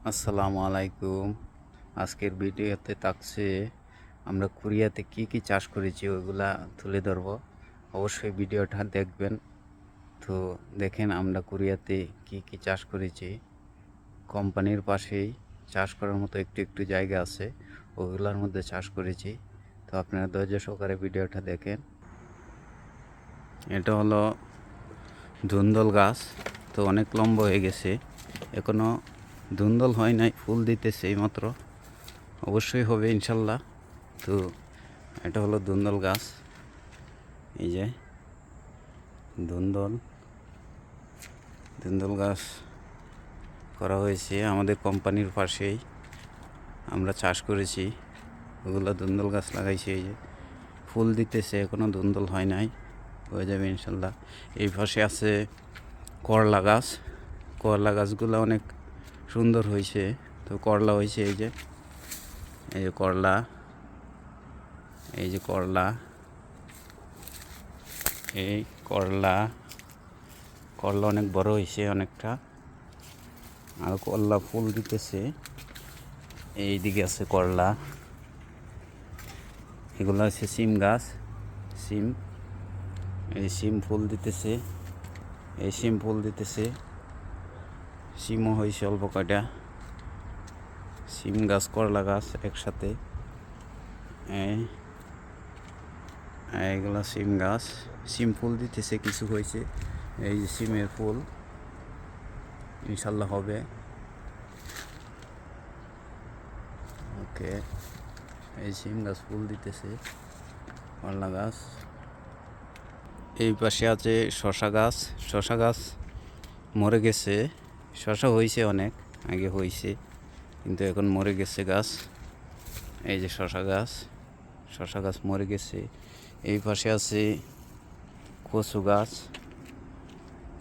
আসসালামু আলাইকুম। আজকের ভিডিওতে থাকছে আমরা কোরিয়াতে কি কি চাষ করেছি ওইগুলা তুলে ধরবো। অবশ্যই ভিডিওটা দেখবেন। তো দেখেন আমরা কোরিয়াতে কি কি চাষ করেছি। কোম্পানির পাশেই চাষ করার মতো একটু একটু জায়গা আছে, ওগুলার মধ্যে চাষ করেছি। তো আপনারা ধৈর্য সহকারে ভিডিওটা দেখেন। এটা হলো ধুন্দল গাছ। তো অনেক লম্বা হয়ে গেছে, এখনো ধুন্দল হয় নাই, ফুল দিতেছে এইমাত্র। অবশ্যই হবে ইনশাল্লাহ। তো এটা হলো ধুন্দল গাছ, এই যে ধুন্দল ধুন্দল গাছ করা হয়েছে আমাদের কোম্পানির পাশেই। আমরা চাষ করেছি, ওগুলো ধুন্দল গাছ লাগাইছি। এই যে ফুল দিতেছে, এখনো ধুন্দল হয় নাই, হয়ে যাবে ইনশাল্লাহ। এই পাশে আছে করলা গাছ। করলা গাছগুলো অনেক সুন্দর হয়েছে। তো করলা হয়েছে, এই যে করলা, এই যে করলা, এই করলা করলা অনেক বড় হয়েছে অনেকটা, আর করলা ফুল দিতেছে। এই দিকে আছে করলা। এগুলো হচ্ছে সিম গাছ, সিম। এই সিম ফুল দিতেছে, এই সিম ফুল দিতেছে। সিমও হয়েছে অল্প কয়টা। সিম গাছ করলা গাছ একসাথে। এইগুলো সিম গাছ, সিম ফুল দিতেছে, কিছু হয়েছে। এই যে সিমের ফুল, ইনশাল্লাহ হবে। ওকে, এই সিম গাছ ফুল দিতেছে, করলা গাছ। এই পাশে আছে শশা গাছ। শশা গাছ মরে গেছে। শশা হয়েছে অনেক আগে হয়েছে, কিন্তু এখন মরে গেছে গাছ। এই যে শশা গাছ, শশা গাছ মরে গেছে। এই পাশে আছে কচু গাছ,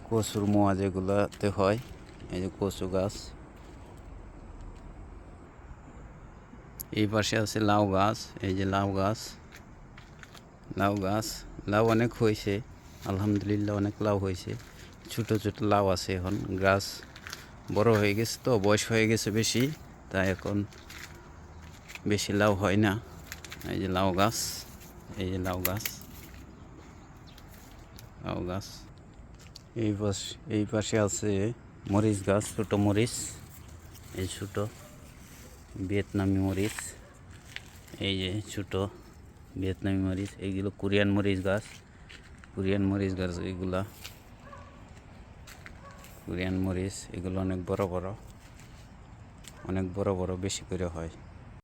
কচুর মোয়া যেগুলাতে হয়, এই যে কচু গাছ। এই পাশে আছে লাউ গাছ, এই যে লাউ গাছ, লাউ গাছ। লাউ অনেক হয়েছে, আলহামদুলিল্লাহ অনেক লাউ হয়েছে। ছোটো ছোটো লাউ আছে, এখন গাছ বড় হয়ে গেছে, তো বয়স হয়ে গেছে বেশি, তাই এখন বেশি লাউ হয় না। এই যে লাউ গাছ, এই যে লাউ গাছ, লাউ গাছ। এই পাশে আছে মরিচ গাছ, ছোটো মরিচ, এই ছোটো ভিয়েতনামি মরিচ, এই যে ছোটো ভিয়েতনামি মরিচ। এইগুলো কোরিয়ান মরিচ গাছ, কোরিয়ান মরিচ গাছ এইগুলা কোরিয়ান মরিচ। এগুলো অনেক বড় বড়, অনেক বড় বড়, বেশি করে হয়।